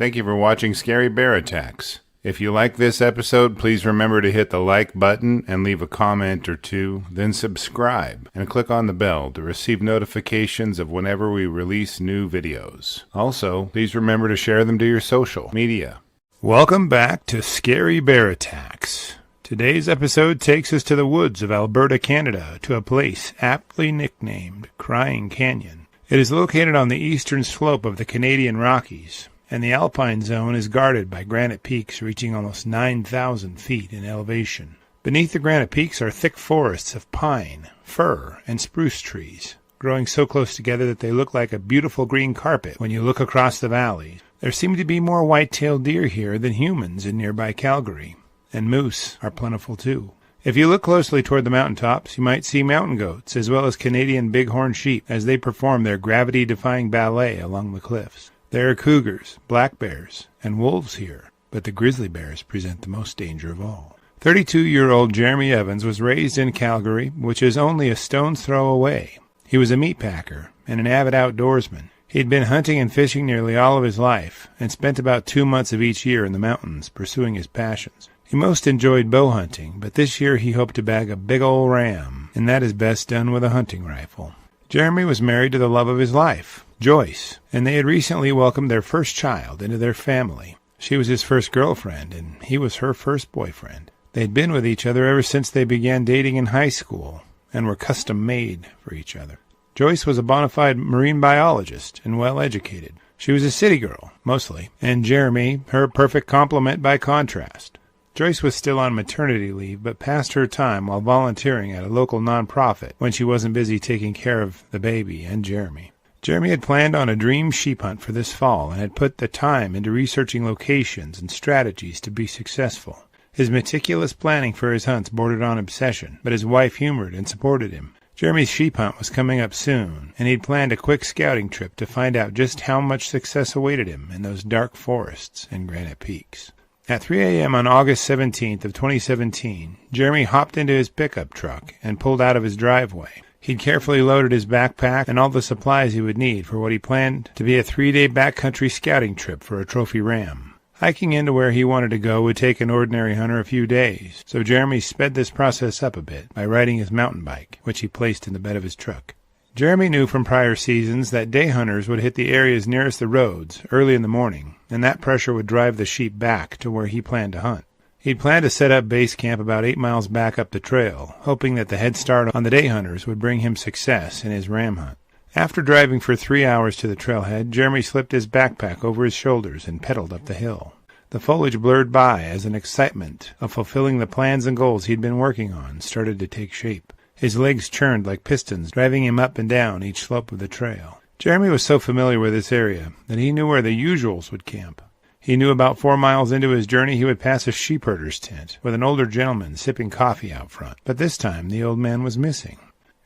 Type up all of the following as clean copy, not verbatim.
Thank you for watching Scary Bear Attacks. If you like this episode, please remember to hit the like button and leave a comment or two, then subscribe and click on the bell to receive notifications of whenever we release new videos. Also, please remember to share them to your social media. Welcome back to Scary Bear Attacks. Today's episode takes us to the woods of Alberta, Canada, to a place aptly nicknamed Crying Canyon. It is located on the eastern slope of the Canadian Rockies, and the alpine zone is guarded by granite peaks reaching almost 9,000 feet in elevation. Beneath the granite peaks are thick forests of pine, fir, and spruce trees, growing so close together that they look like a beautiful green carpet when you look across the valley. There seem to be more white-tailed deer here than humans in nearby Calgary, and moose are plentiful too. If you look closely toward the mountaintops, you might see mountain goats as well as Canadian bighorn sheep as they perform their gravity-defying ballet along the cliffs. There are cougars, black bears, and wolves here, but the grizzly bears present the most danger of all. 32-year-old Jeremy Evans was raised in Calgary, which is only a stone's throw away. He was a meat packer and an avid outdoorsman. He had been hunting and fishing nearly all of his life and spent about 2 months of each year in the mountains pursuing his passions. He most enjoyed bow hunting, but this year he hoped to bag a big old ram, and that is best done with a hunting rifle. Jeremy was married to the love of his life, Joyce, and they had recently welcomed their first child into their family. She was his first girlfriend, and he was her first boyfriend. They had been with each other ever since they began dating in high school, and were custom-made for each other. Joyce was a bona fide marine biologist and well-educated. She was a city girl, mostly, and Jeremy, her perfect complement by contrast. Joyce was still on maternity leave, but passed her time while volunteering at a local nonprofit when she wasn't busy taking care of the baby and Jeremy. Jeremy had planned on a dream sheep hunt for this fall and had put the time into researching locations and strategies to be successful. His meticulous planning for his hunts bordered on obsession, but his wife humored and supported him. Jeremy's sheep hunt was coming up soon, and he'd planned a quick scouting trip to find out just how much success awaited him in those dark forests and granite peaks. At 3 a.m. on August 17th of 2017, Jeremy hopped into his pickup truck and pulled out of his driveway. He'd carefully loaded his backpack and all the supplies he would need for what he planned to be a 3-day backcountry scouting trip for a trophy ram. Hiking into where he wanted to go would take an ordinary hunter a few days, so Jeremy sped this process up a bit by riding his mountain bike, which he placed in the bed of his truck. Jeremy knew from prior seasons that day hunters would hit the areas nearest the roads early in the morning, and that pressure would drive the sheep back to where he planned to hunt. He'd planned to set up base camp about 8 miles back up the trail, hoping that the head start on the day hunters would bring him success in his ram hunt. After driving for 3 hours to the trailhead, Jeremy slipped his backpack over his shoulders and pedaled up the hill. The foliage blurred by as an excitement of fulfilling the plans and goals he'd been working on started to take shape. His legs churned like pistons, driving him up and down each slope of the trail. Jeremy was so familiar with this area that he knew where the usuals would camp. He knew about 4 miles into his journey he would pass a sheepherder's tent with an older gentleman sipping coffee out front, but this time the old man was missing.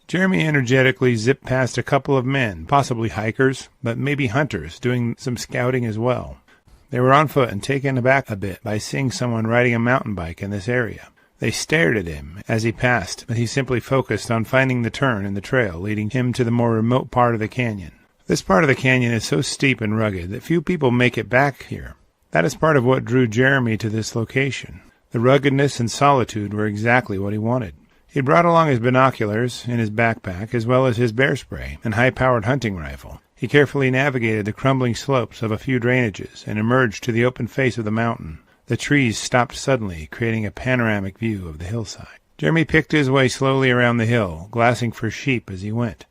Jeremy energetically zipped past a couple of men, possibly hikers, but maybe hunters, doing some scouting as well. They were on foot and taken aback a bit by seeing someone riding a mountain bike in this area. They stared at him as he passed, but he simply focused on finding the turn in the trail leading him to the more remote part of the canyon. This part of the canyon is so steep and rugged that few people make it back here. That is part of what drew Jeremy to this location. The ruggedness and solitude were exactly what he wanted. He brought along his binoculars in his backpack as well as his bear spray and high-powered hunting rifle. He carefully navigated the crumbling slopes of a few drainages and emerged to the open face of the mountain. The trees stopped suddenly, creating a panoramic view of the hillside. Jeremy picked his way slowly around the hill, glassing for sheep as he went.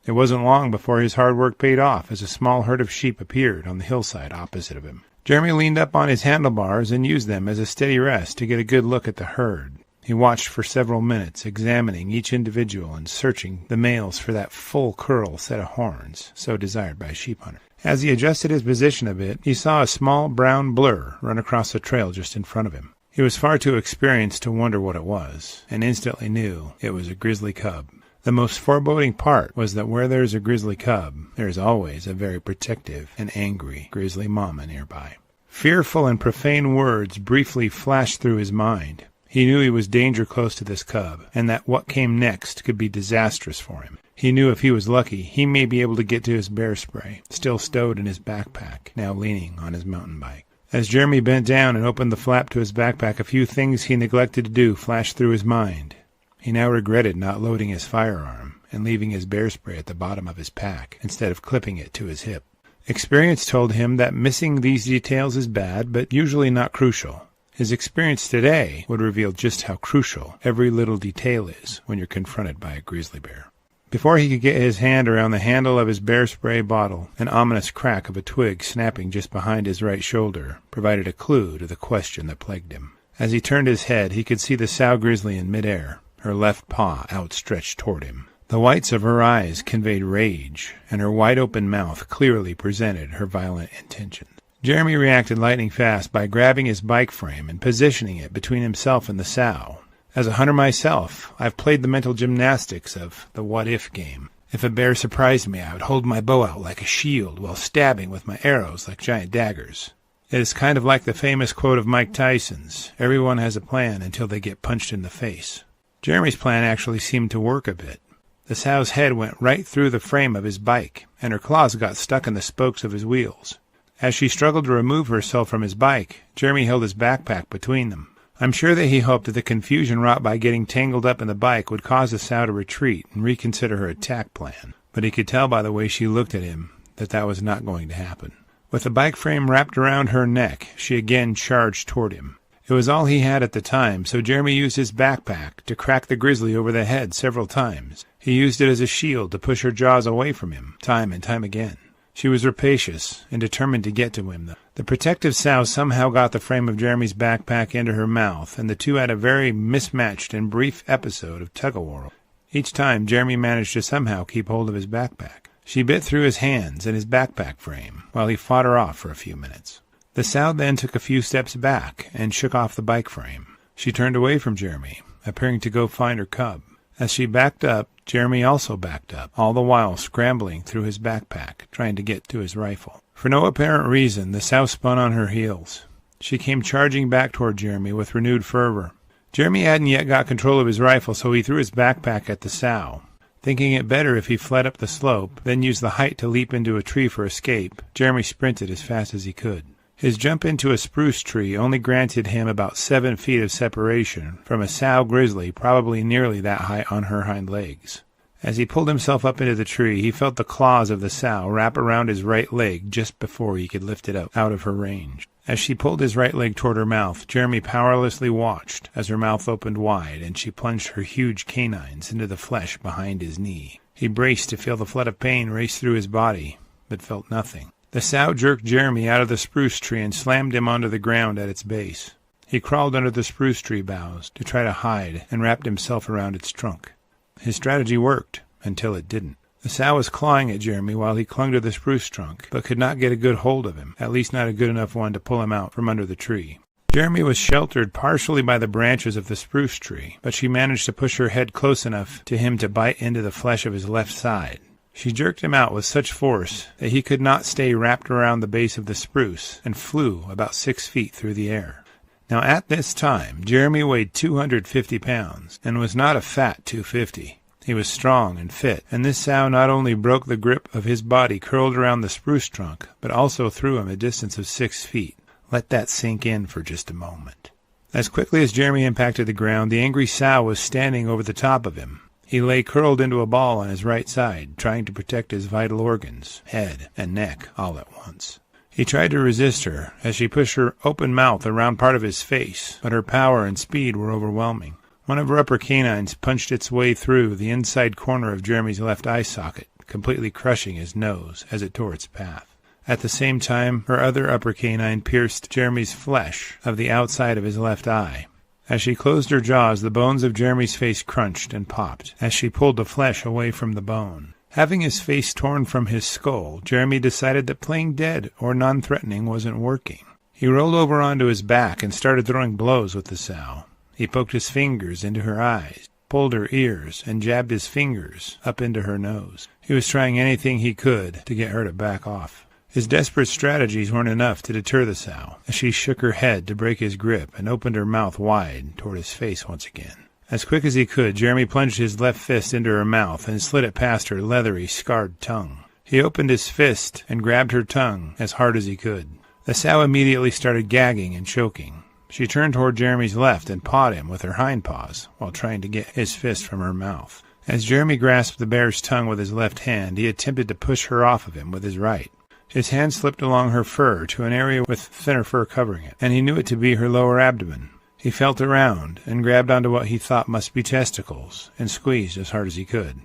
It wasn't long before his hard work paid off as a small herd of sheep appeared on the hillside opposite of him. Jeremy leaned up on his handlebars and used them as a steady rest to get a good look at the herd. He watched for several minutes, examining each individual and searching the males for that full curl set of horns so desired by a sheep hunter. As he adjusted his position a bit, he saw a small brown blur run across the trail just in front of him. He was far too experienced to wonder what it was, and instantly knew it was a grizzly cub. The most foreboding part was that where there is a grizzly cub, there is always a very protective and angry grizzly mama nearby. Fearful and profane words briefly flashed through his mind. He knew he was danger close to this cub, and that what came next could be disastrous for him. He knew if he was lucky, he may be able to get to his bear spray, still stowed in his backpack, now leaning on his mountain bike. As Jeremy bent down and opened the flap to his backpack, a few things he neglected to do flashed through his mind. He now regretted not loading his firearm and leaving his bear spray at the bottom of his pack instead of clipping it to his hip. Experience told him that missing these details is bad, but usually not crucial. His experience today would reveal just how crucial every little detail is when you're confronted by a grizzly bear. Before he could get his hand around the handle of his bear spray bottle, an ominous crack of a twig snapping just behind his right shoulder provided a clue to the question that plagued him. As he turned his head, he could see the sow grizzly in midair, her left paw outstretched toward him. The whites of her eyes conveyed rage, and her wide-open mouth clearly presented her violent intentions. Jeremy reacted lightning fast by grabbing his bike frame and positioning it between himself and the sow. As a hunter myself, I've played the mental gymnastics of the what-if game. If a bear surprised me, I would hold my bow out like a shield while stabbing with my arrows like giant daggers. It is kind of like the famous quote of Mike Tyson's, "Everyone has a plan until they get punched in the face." Jeremy's plan actually seemed to work a bit. The sow's head went right through the frame of his bike, and her claws got stuck in the spokes of his wheels. As she struggled to remove herself from his bike, Jeremy held his backpack between them. I'm sure that he hoped that the confusion wrought by getting tangled up in the bike would cause the sow to retreat and reconsider her attack plan, but he could tell by the way she looked at him that was not going to happen. With the bike frame wrapped around her neck, she again charged toward him. It was all he had at the time, so Jeremy used his backpack to crack the grizzly over the head several times. He used it as a shield to push her jaws away from him, time and time again. She was rapacious and determined to get to him, though. The protective sow somehow got the frame of Jeremy's backpack into her mouth, and the two had a very mismatched and brief episode of tug-of-war. Each time, Jeremy managed to somehow keep hold of his backpack. She bit through his hands and his backpack frame, while he fought her off for a few minutes. The sow then took a few steps back and shook off the bike frame. She turned away from Jeremy, appearing to go find her cub. As she backed up, Jeremy also backed up, all the while scrambling through his backpack, trying to get to his rifle. For no apparent reason, the sow spun on her heels. She came charging back toward Jeremy with renewed fervor. Jeremy hadn't yet got control of his rifle, so he threw his backpack at the sow. Thinking it better if he fled up the slope, then used the height to leap into a tree for escape, Jeremy sprinted as fast as he could. His jump into a spruce tree only granted him about 7 feet of separation from a sow grizzly probably nearly that high on her hind legs. As he pulled himself up into the tree, he felt the claws of the sow wrap around his right leg just before he could lift it up out of her range. As she pulled his right leg toward her mouth, Jeremy powerlessly watched as her mouth opened wide and she plunged her huge canines into the flesh behind his knee. He braced to feel the flood of pain race through his body, but felt nothing. The sow jerked Jeremy out of the spruce tree and slammed him onto the ground at its base. He crawled under the spruce tree boughs to try to hide and wrapped himself around its trunk. His strategy worked, until it didn't. The sow was clawing at Jeremy while he clung to the spruce trunk, but could not get a good hold of him, at least not a good enough one to pull him out from under the tree. Jeremy was sheltered partially by the branches of the spruce tree, but she managed to push her head close enough to him to bite into the flesh of his left side. She jerked him out with such force that he could not stay wrapped around the base of the spruce and flew about 6 feet through the air. Now at this time, Jeremy weighed 250 pounds and was not a fat 250. He was strong and fit, and this sow not only broke the grip of his body curled around the spruce trunk, but also threw him a distance of 6 feet. Let that sink in for just a moment. As quickly as Jeremy impacted the ground, the angry sow was standing over the top of him. He lay curled into a ball on his right side, trying to protect his vital organs, head and neck, all at once. He tried to resist her as she pushed her open mouth around part of his face, but her power and speed were overwhelming. One of her upper canines punched its way through the inside corner of Jeremy's left eye socket, completely crushing his nose as it tore its path. At the same time, her other upper canine pierced Jeremy's flesh of the outside of his left eye. As she closed her jaws, the bones of Jeremy's face crunched and popped as she pulled the flesh away from the bone. Having his face torn from his skull, Jeremy decided that playing dead or non-threatening wasn't working. He rolled over onto his back and started throwing blows with the sow. He poked his fingers into her eyes, pulled her ears, and jabbed his fingers up into her nose. He was trying anything he could to get her to back off. His desperate strategies weren't enough to deter the sow, as she shook her head to break his grip and opened her mouth wide toward his face once again. As quick as he could, Jeremy plunged his left fist into her mouth and slid it past her leathery, scarred tongue. He opened his fist and grabbed her tongue as hard as he could. The sow immediately started gagging and choking. She turned toward Jeremy's left and pawed him with her hind paws while trying to get his fist from her mouth. As Jeremy grasped the bear's tongue with his left hand, he attempted to push her off of him with his right. His hand slipped along her fur to an area with thinner fur covering it, and he knew it to be her lower abdomen. He felt around and grabbed onto what he thought must be testicles and squeezed as hard as he could.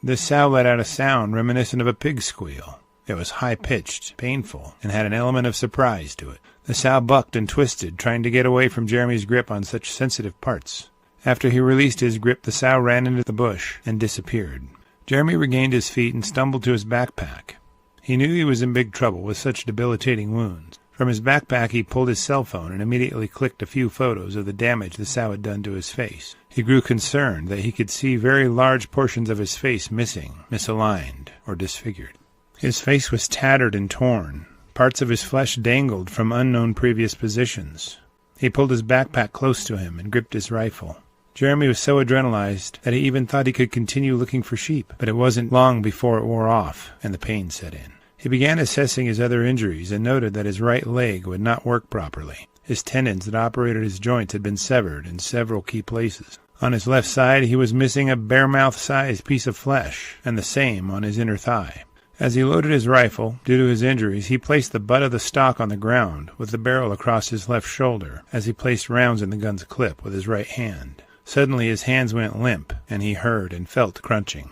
This sow let out a sound reminiscent of a pig's squeal. It was high-pitched, painful, and had an element of surprise to it. The sow bucked and twisted, trying to get away from Jeremy's grip on such sensitive parts. After he released his grip, the sow ran into the bush and disappeared. Jeremy regained his feet and stumbled to his backpack. He knew he was in big trouble with such debilitating wounds. From his backpack he pulled his cell phone and immediately clicked a few photos of the damage the sow had done to his face. He grew concerned that he could see very large portions of his face missing, misaligned, or disfigured. His face was tattered and torn. Parts of his flesh dangled from unknown previous positions. He pulled his backpack close to him and gripped his rifle. Jeremy was so adrenalized that he even thought he could continue looking for sheep, but it wasn't long before it wore off and the pain set in. He began assessing his other injuries and noted that his right leg would not work properly. His tendons that operated his joints had been severed in several key places. On his left side he was missing a bear-mouth-sized piece of flesh, and the same on his inner thigh. As he loaded his rifle, due to his injuries, he placed the butt of the stock on the ground, with the barrel across his left shoulder, as he placed rounds in the gun's clip with his right hand. Suddenly his hands went limp, and he heard and felt crunching.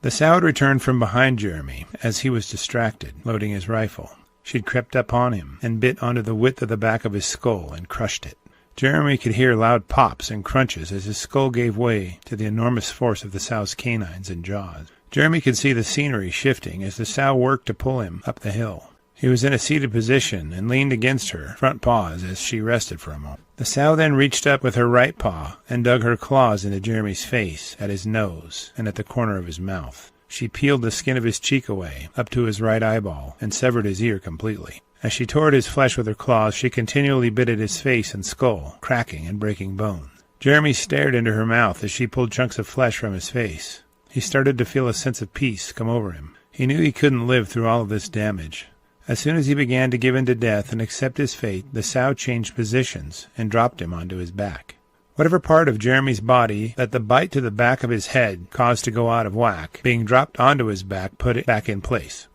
The sow had returned from behind Jeremy, as he was distracted, loading his rifle. She'd crept up on him, and bit onto the width of the back of his skull, and crushed it. Jeremy could hear loud pops and crunches as his skull gave way to the enormous force of the sow's canines and jaws. Jeremy could see the scenery shifting as the sow worked to pull him up the hill. He was in a seated position and leaned against her front paws as she rested for a moment. The sow then reached up with her right paw and dug her claws into Jeremy's face, at his nose, and at the corner of his mouth. She peeled the skin of his cheek away, up to his right eyeball, and severed his ear completely. As she tore at his flesh with her claws, she continually bit at his face and skull, cracking and breaking bones. Jeremy stared into her mouth as she pulled chunks of flesh from his face. He started to feel a sense of peace come over him. He knew he couldn't live through all of this damage. As soon as he began to give in to death and accept his fate, the sow changed positions and dropped him onto his back. Whatever part of Jeremy's body that the bite to the back of his head caused to go out of whack, being dropped onto his back put it back in place.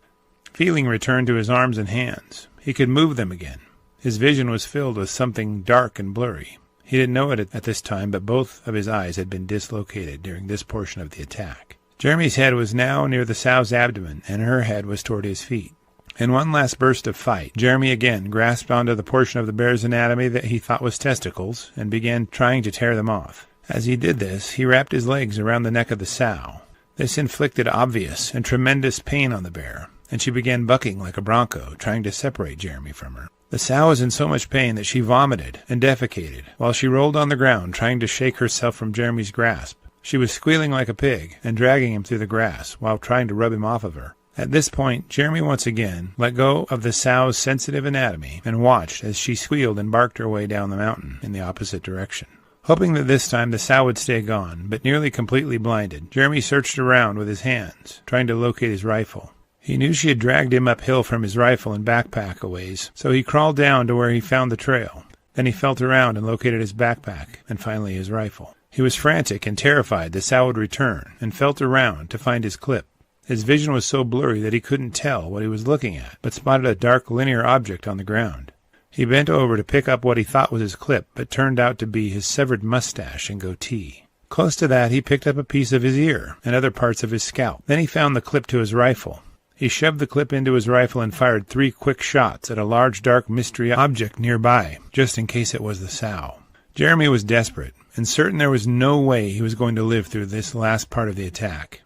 Feeling returned to his arms and hands. He could move them again. His vision was filled with something dark and blurry. He didn't know it at this time, but both of his eyes had been dislocated during this portion of the attack. Jeremy's head was now near the sow's abdomen, and her head was toward his feet. In one last burst of fight, Jeremy again grasped onto the portion of the bear's anatomy that he thought was testicles and began trying to tear them off. As he did this, he wrapped his legs around the neck of the sow. This inflicted obvious and tremendous pain on the bear, and she began bucking like a bronco, trying to separate Jeremy from her. The sow was in so much pain that she vomited and defecated, while she rolled on the ground, trying to shake herself from Jeremy's grasp. She was squealing like a pig and dragging him through the grass while trying to rub him off of her. At this point, Jeremy once again let go of the sow's sensitive anatomy and watched as she squealed and barked her way down the mountain in the opposite direction. Hoping that this time the sow would stay gone, but nearly completely blinded, Jeremy searched around with his hands, trying to locate his rifle. He knew she had dragged him uphill from his rifle and backpack a ways, so he crawled down to where he found the trail. Then he felt around and located his backpack, and finally his rifle. He was frantic and terrified the sow would return, and felt around to find his clip. His vision was so blurry that he couldn't tell what he was looking at, but spotted a dark linear object on the ground. He bent over to pick up what he thought was his clip, but turned out to be his severed mustache and goatee. Close to that he picked up a piece of his ear and other parts of his scalp. Then he found the clip to his rifle. He shoved the clip into his rifle and fired 3 quick shots at a large dark mystery object nearby, just in case it was the sow. Jeremy was desperate, and certain there was no way he was going to live through this last part of the attack.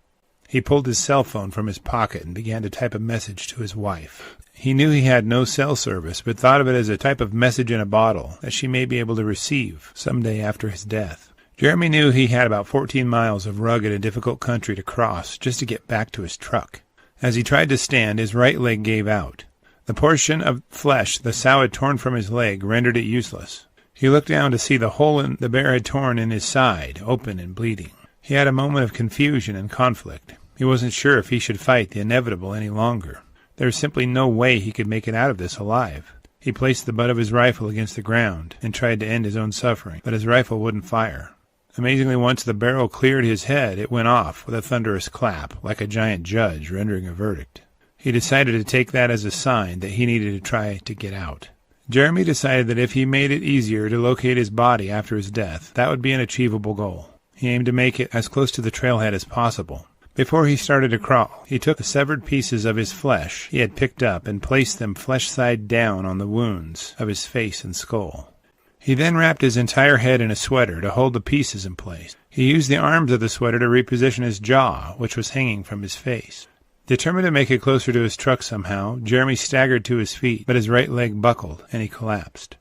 He pulled his cell phone from his pocket and began to type a message to his wife. He knew he had no cell service, but thought of it as a type of message in a bottle that she may be able to receive someday after his death. Jeremy knew he had about 14 miles of rugged and difficult country to cross just to get back to his truck. As he tried to stand, his right leg gave out. The portion of flesh the sow had torn from his leg rendered it useless. He looked down to see the hole the bear had torn in his side, open and bleeding. He had a moment of confusion and conflict. He wasn't sure if he should fight the inevitable any longer. There was simply no way he could make it out of this alive. He placed the butt of his rifle against the ground and tried to end his own suffering, but his rifle wouldn't fire. Amazingly, once the barrel cleared his head, it went off with a thunderous clap, like a giant judge rendering a verdict. He decided to take that as a sign that he needed to try to get out. Jeremy decided that if he made it easier to locate his body after his death, that would be an achievable goal. He aimed to make it as close to the trailhead as possible. Before he started to crawl, he took the severed pieces of his flesh he had picked up and placed them flesh-side down on the wounds of his face and skull. He then wrapped his entire head in a sweater to hold the pieces in place. He used the arms of the sweater to reposition his jaw, which was hanging from his face. Determined to make it closer to his truck somehow, Jeremy staggered to his feet, but his right leg buckled, and he collapsed.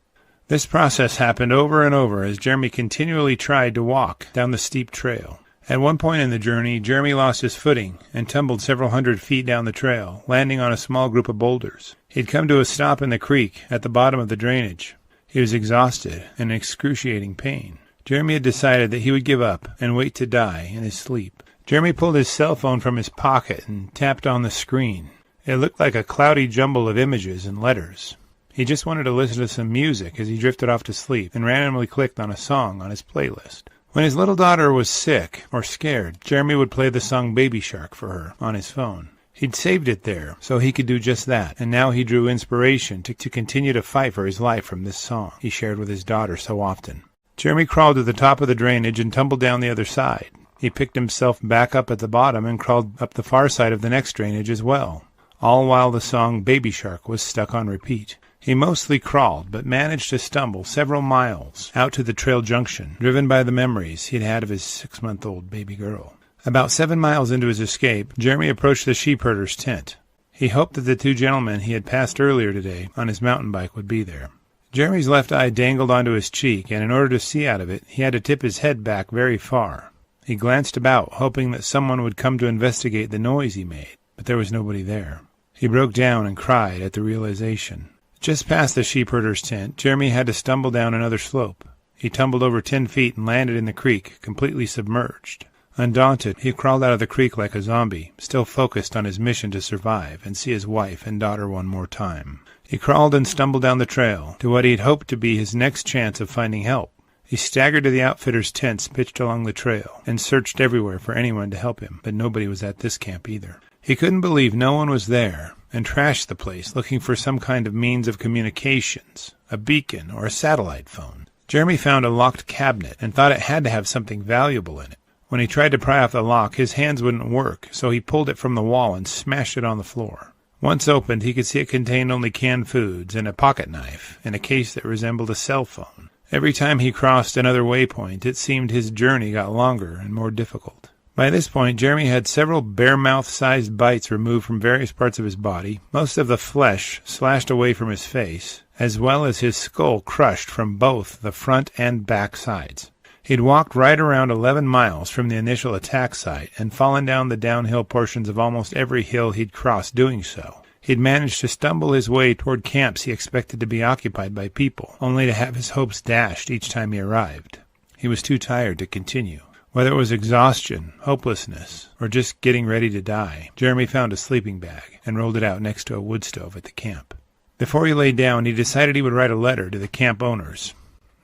This process happened over and over as Jeremy continually tried to walk down the steep trail. At one point in the journey, Jeremy lost his footing and tumbled several hundred feet down the trail, landing on a small group of boulders. He'd come to a stop in the creek at the bottom of the drainage. He was exhausted and in excruciating pain. Jeremy had decided that he would give up and wait to die in his sleep. Jeremy pulled his cell phone from his pocket and tapped on the screen. It looked like a cloudy jumble of images and letters. He just wanted to listen to some music as he drifted off to sleep and randomly clicked on a song on his playlist. When his little daughter was sick or scared, Jeremy would play the song Baby Shark for her on his phone. He'd saved it there so he could do just that, and now he drew inspiration to continue to fight for his life from this song he shared with his daughter so often. Jeremy crawled to the top of the drainage and tumbled down the other side. He picked himself back up at the bottom and crawled up the far side of the next drainage as well, all while the song Baby Shark was stuck on repeat. He mostly crawled, but managed to stumble several miles out to the trail junction, driven by the memories he'd had of his 6-month-old baby girl. About 7 miles into his escape, Jeremy approached the sheepherder's tent. He hoped that the 2 gentlemen he had passed earlier today on his mountain bike would be there. Jeremy's left eye dangled onto his cheek, and in order to see out of it, he had to tip his head back very far. He glanced about, hoping that someone would come to investigate the noise he made, but there was nobody there. He broke down and cried at the realization. Just past the sheepherder's tent, Jeremy had to stumble down another slope. He tumbled over 10 feet and landed in the creek, completely submerged. Undaunted, he crawled out of the creek like a zombie, still focused on his mission to survive and see his wife and daughter one more time. He crawled and stumbled down the trail to what he'd hoped to be his next chance of finding help. He staggered to the outfitter's tents pitched along the trail and searched everywhere for anyone to help him, but nobody was at this camp either. He couldn't believe no one was there, and trashed the place looking for some kind of means of communications, a beacon or a satellite phone. Jeremy found a locked cabinet and thought it had to have something valuable in it. When he tried to pry off the lock, his hands wouldn't work, so he pulled it from the wall and smashed it on the floor. Once opened, he could see it contained only canned foods and a pocket knife and a case that resembled a cell phone. Every time he crossed another waypoint, it seemed his journey got longer and more difficult. By this point, Jeremy had several bare-mouth-sized bites removed from various parts of his body, most of the flesh slashed away from his face, as well as his skull crushed from both the front and back sides. He'd walked right around 11 miles from the initial attack site and fallen down the downhill portions of almost every hill he'd crossed doing so. He'd managed to stumble his way toward camps he expected to be occupied by people, only to have his hopes dashed each time he arrived. He was too tired to continue. Whether it was exhaustion, hopelessness, or just getting ready to die, Jeremy found a sleeping bag and rolled it out next to a wood stove at the camp. Before he lay down, he decided he would write a letter to the camp owners.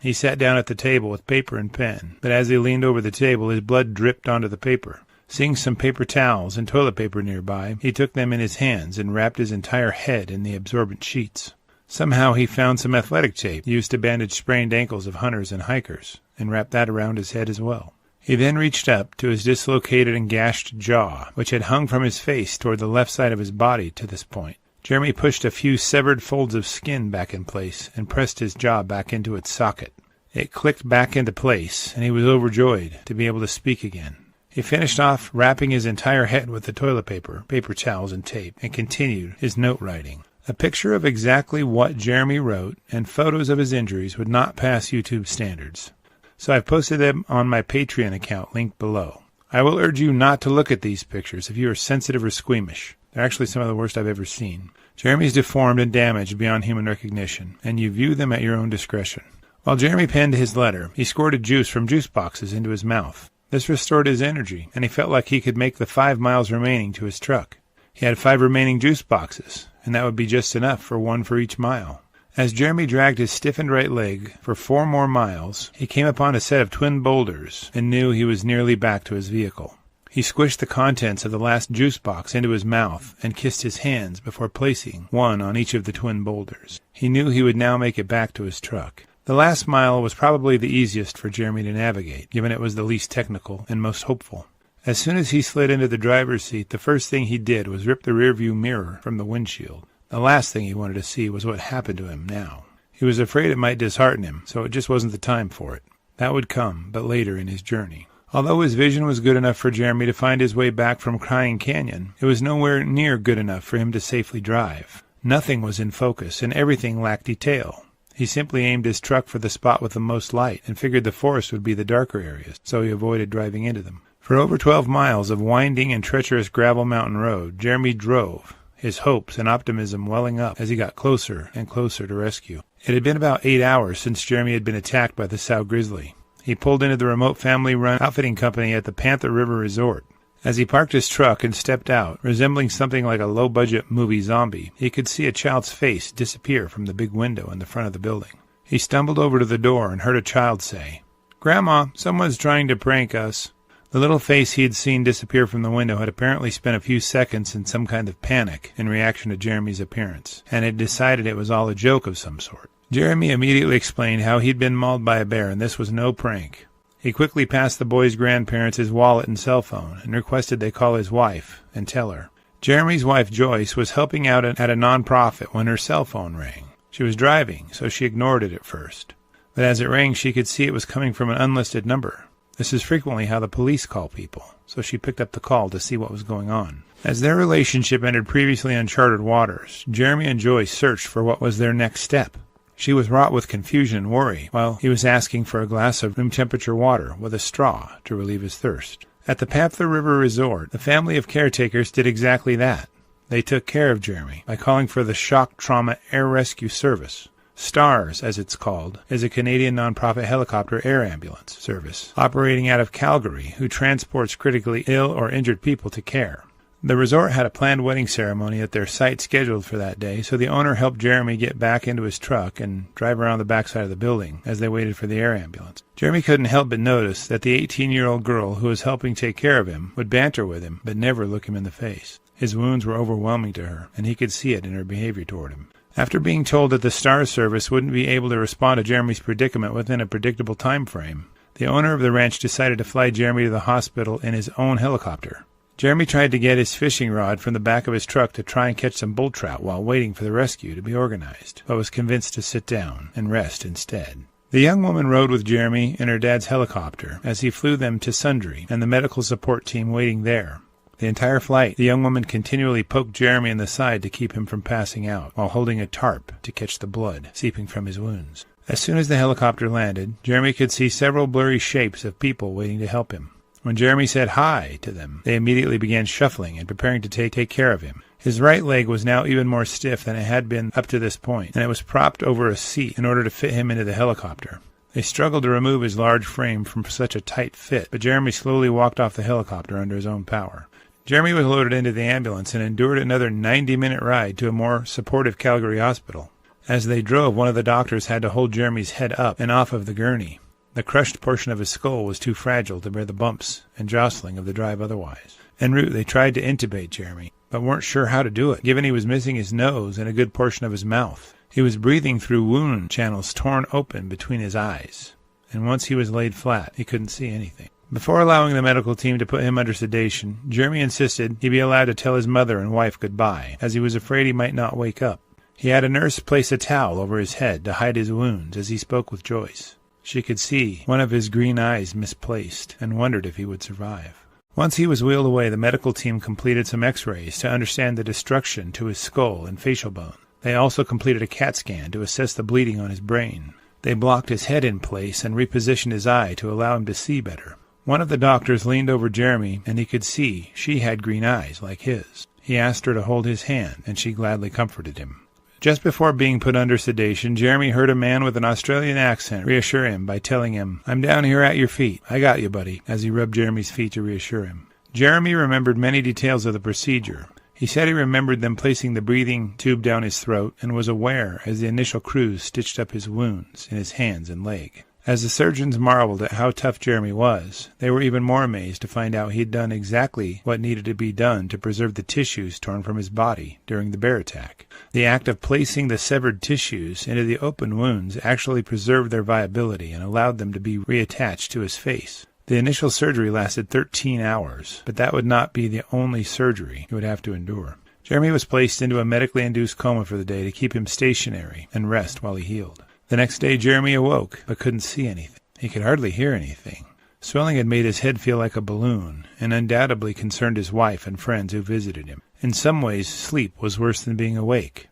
He sat down at the table with paper and pen, but as he leaned over the table, his blood dripped onto the paper. Seeing some paper towels and toilet paper nearby, he took them in his hands and wrapped his entire head in the absorbent sheets. Somehow he found some athletic tape used to bandage sprained ankles of hunters and hikers, and wrapped that around his head as well. He then reached up to his dislocated and gashed jaw, which had hung from his face toward the left side of his body to this point. Jeremy pushed a few severed folds of skin back in place and pressed his jaw back into its socket. It clicked back into place, and he was overjoyed to be able to speak again. He finished off wrapping his entire head with the toilet paper, paper towels, and tape, and continued his note writing. A picture of exactly what Jeremy wrote and photos of his injuries would not pass YouTube standards, so I've posted them on my Patreon account linked below. I will urge you not to look at these pictures if you are sensitive or squeamish. They're actually some of the worst I've ever seen. Jeremy's deformed and damaged beyond human recognition, and you view them at your own discretion. While Jeremy penned his letter, he squirted juice from juice boxes into his mouth. This restored his energy, and he felt like he could make the 5 miles remaining to his truck. He had 5 remaining juice boxes, and that would be just enough for 1 for each mile. As Jeremy dragged his stiffened right leg for 4 more miles, he came upon a set of twin boulders and knew he was nearly back to his vehicle. He squished the contents of the last juice box into his mouth and kissed his hands before placing one on each of the twin boulders. He knew he would now make it back to his truck. The last mile was probably the easiest for Jeremy to navigate, given it was the least technical and most hopeful. As soon as he slid into the driver's seat, the first thing he did was rip the rearview mirror from the windshield. The last thing he wanted to see was what happened to him now. He was afraid it might dishearten him, so it just wasn't the time for it. That would come, but later in his journey. Although his vision was good enough for Jeremy to find his way back from Crying Canyon, it was nowhere near good enough for him to safely drive. Nothing was in focus, and everything lacked detail. He simply aimed his truck for the spot with the most light and figured the forest would be the darker areas, so he avoided driving into them. For over 12 miles of winding and treacherous gravel mountain road, Jeremy drove, his hopes and optimism welling up as he got closer and closer to rescue. It had been about 8 hours since Jeremy had been attacked by the sow grizzly. He pulled into the remote family-run outfitting company at the Panther River Resort. As he parked his truck and stepped out, resembling something like a low-budget movie zombie, he could see a child's face disappear from the big window in the front of the building. He stumbled over to the door and heard a child say, "Grandma, someone's trying to prank us." The little face he had seen disappear from the window had apparently spent a few seconds in some kind of panic in reaction to Jeremy's appearance, and had decided it was all a joke of some sort. Jeremy immediately explained how he'd been mauled by a bear, and this was no prank. He quickly passed the boy's grandparents his wallet and cell phone, and requested they call his wife and tell her. Jeremy's wife, Joyce, was helping out at a non-profit when her cell phone rang. She was driving, so she ignored it at first. But as it rang, she could see it was coming from an unlisted number. This is frequently how the police call people, so she picked up the call to see what was going on. As their relationship entered previously uncharted waters, Jeremy and Joyce searched for what was their next step. She was wrought with confusion and worry, while he was asking for a glass of room-temperature water with a straw to relieve his thirst. At the Panther River Resort, the family of caretakers did exactly that. They took care of Jeremy by calling for the Shock Trauma Air Rescue Service. STARS, as it's called, is a Canadian nonprofit helicopter air ambulance service operating out of Calgary who transports critically ill or injured people to care. The resort had a planned wedding ceremony at their site scheduled for that day, so the owner helped Jeremy get back into his truck and drive around the backside of the building as they waited for the air ambulance. Jeremy couldn't help but notice that the 18-year-old girl who was helping take care of him would banter with him but never look him in the face. His wounds were overwhelming to her, and he could see it in her behavior toward him. After being told that the STARS service wouldn't be able to respond to Jeremy's predicament within a predictable time frame, the owner of the ranch decided to fly Jeremy to the hospital in his own helicopter. Jeremy tried to get his fishing rod from the back of his truck to try and catch some bull trout while waiting for the rescue to be organized, but was convinced to sit down and rest instead. The young woman rode with Jeremy in her dad's helicopter as he flew them to Sundre and the medical support team waiting there. The entire flight, the young woman continually poked Jeremy in the side to keep him from passing out, while holding a tarp to catch the blood seeping from his wounds. As soon as the helicopter landed, Jeremy could see several blurry shapes of people waiting to help him. When Jeremy said hi to them, they immediately began shuffling and preparing to take care of him. His right leg was now even more stiff than it had been up to this point, and it was propped over a seat in order to fit him into the helicopter. They struggled to remove his large frame from such a tight fit, but Jeremy slowly walked off the helicopter under his own power. Jeremy was loaded into the ambulance and endured another 90-minute ride to a more supportive Calgary hospital. As they drove, one of the doctors had to hold Jeremy's head up and off of the gurney. The crushed portion of his skull was too fragile to bear the bumps and jostling of the drive otherwise. En route, they tried to intubate Jeremy, but weren't sure how to do it, given he was missing his nose and a good portion of his mouth. He was breathing through wound channels torn open between his eyes, and once he was laid flat, he couldn't see anything. Before allowing the medical team to put him under sedation, Jeremy insisted he be allowed to tell his mother and wife goodbye, as he was afraid he might not wake up. He had a nurse place a towel over his head to hide his wounds as he spoke with Joyce. She could see one of his green eyes misplaced, and wondered if he would survive. Once he was wheeled away, the medical team completed some x-rays to understand the destruction to his skull and facial bone. They also completed a CAT scan to assess the bleeding on his brain. They blocked his head in place and repositioned his eye to allow him to see better. One of the doctors leaned over Jeremy, and he could see she had green eyes like his. He asked her to hold his hand, and she gladly comforted him. Just before being put under sedation, Jeremy heard a man with an Australian accent reassure him by telling him, "I'm down here at your feet. I got you, buddy," as he rubbed Jeremy's feet to reassure him. Jeremy remembered many details of the procedure. He said he remembered them placing the breathing tube down his throat and was aware as the initial crews stitched up his wounds in his hands and leg. As the surgeons marveled at how tough Jeremy was, they were even more amazed to find out he had done exactly what needed to be done to preserve the tissues torn from his body during the bear attack. The act of placing the severed tissues into the open wounds actually preserved their viability and allowed them to be reattached to his face. The initial surgery lasted 13 hours, but that would not be the only surgery he would have to endure. Jeremy was placed into a medically induced coma for the day to keep him stationary and rest while he healed. The next day Jeremy awoke, but couldn't see anything. He could hardly hear anything. Swelling had made his head feel like a balloon, and undoubtedly concerned his wife and friends who visited him. In some ways, sleep was worse than being awake.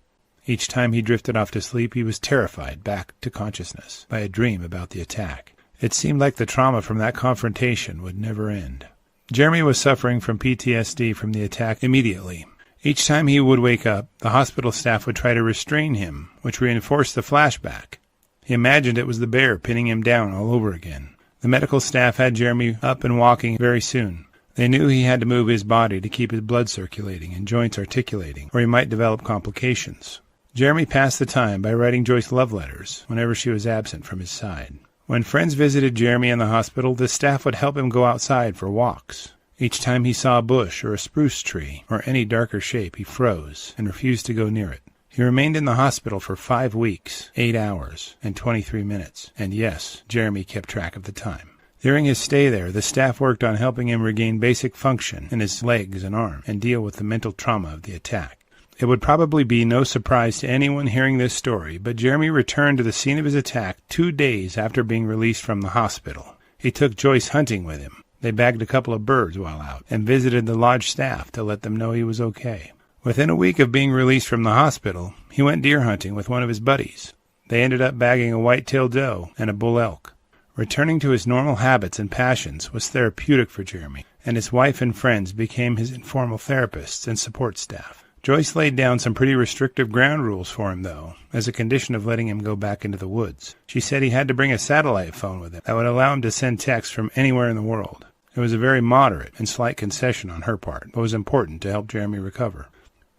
Each time he drifted off to sleep, he was terrified back to consciousness by a dream about the attack. It seemed like the trauma from that confrontation would never end. Jeremy was suffering from PTSD from the attack immediately. Each time he would wake up, the hospital staff would try to restrain him, which reinforced the flashback. He imagined it was the bear pinning him down all over again. The medical staff had Jeremy up and walking very soon. They knew he had to move his body to keep his blood circulating and joints articulating, or he might develop complications. Jeremy passed the time by writing Joyce love letters whenever she was absent from his side. When friends visited Jeremy in the hospital, the staff would help him go outside for walks. Each time he saw a bush or a spruce tree or any darker shape, he froze and refused to go near it. He remained in the hospital for 5 weeks, 8 hours, and 23 minutes. And yes, Jeremy kept track of the time. During his stay there, the staff worked on helping him regain basic function in his legs and arm and deal with the mental trauma of the attack. It would probably be no surprise to anyone hearing this story, but Jeremy returned to the scene of his attack 2 days after being released from the hospital. He took Joyce hunting with him. They bagged a couple of birds while out and visited the lodge staff to let them know he was okay. Within a week of being released from the hospital, he went deer hunting with one of his buddies. They ended up bagging a white-tailed doe and a bull elk. Returning to his normal habits and passions was therapeutic for Jeremy, and his wife and friends became his informal therapists and support staff. Joyce laid down some pretty restrictive ground rules for him, though, as a condition of letting him go back into the woods. She said he had to bring a satellite phone with him that would allow him to send texts from anywhere in the world. It was a very moderate and slight concession on her part, but was important to help Jeremy recover.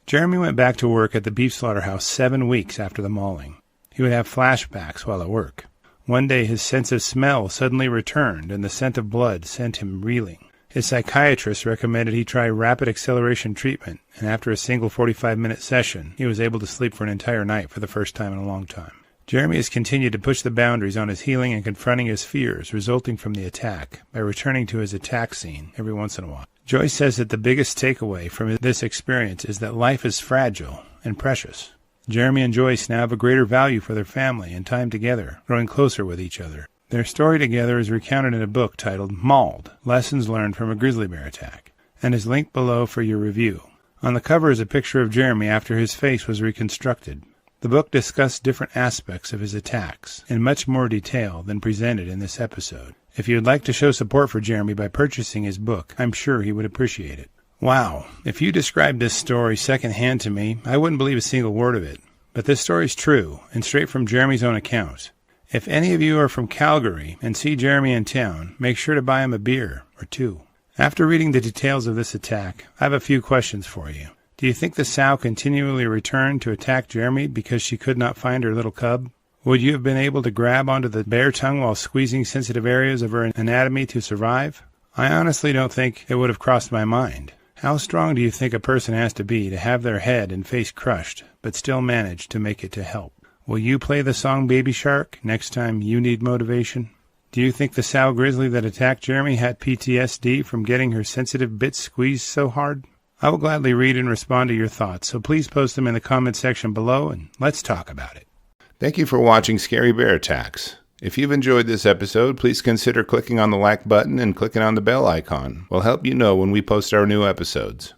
Jeremy went back to work at the beef slaughterhouse 7 weeks after the mauling. He would have flashbacks while at work. One day his sense of smell suddenly returned, and the scent of blood sent him reeling. His psychiatrist recommended he try rapid acceleration treatment, and after a single 45-minute session, he was able to sleep for an entire night for the first time in a long time. Jeremy has continued to push the boundaries on his healing and confronting his fears resulting from the attack by returning to his attack scene every once in a while. Joyce says that the biggest takeaway from this experience is that life is fragile and precious. Jeremy and Joyce now have a greater value for their family and time together, growing closer with each other. Their story together is recounted in a book titled Mauled, Lessons Learned from a Grizzly Bear Attack, and is linked below for your review. On the cover is a picture of Jeremy after his face was reconstructed. The book discussed different aspects of his attacks in much more detail than presented in this episode. If you would like to show support for Jeremy by purchasing his book, I'm sure he would appreciate it. Wow, if you described this story secondhand to me, I wouldn't believe a single word of it. But this story is true, and straight from Jeremy's own account. If any of you are from Calgary and see Jeremy in town, make sure to buy him a beer or two. After reading the details of this attack, I have a few questions for you. Do you think the sow continually returned to attack Jeremy because she could not find her little cub? Would you have been able to grab onto the bear tongue while squeezing sensitive areas of her anatomy to survive? I honestly don't think it would have crossed my mind. How strong do you think a person has to be to have their head and face crushed, but still manage to make it to help? Will you play the song Baby Shark next time you need motivation? Do you think the sow grizzly that attacked Jeremy had PTSD from getting her sensitive bits squeezed so hard? I will gladly read and respond to your thoughts, so please post them in the comment section below and let's talk about it. Thank you for watching Scary Bear Attacks. If you've enjoyed this episode, please consider clicking on the like button and clicking on the bell icon. We'll help you know when we post our new episodes.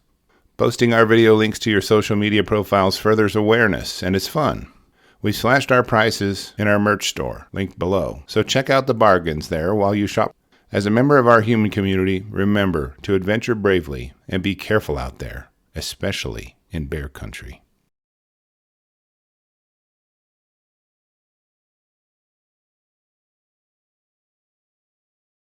Posting our video links to your social media profiles furthers awareness, and it's fun. We slashed our prices in our merch store, linked below, so check out the bargains there while you shop. As a member of our human community, remember to adventure bravely and be careful out there, especially in bear country.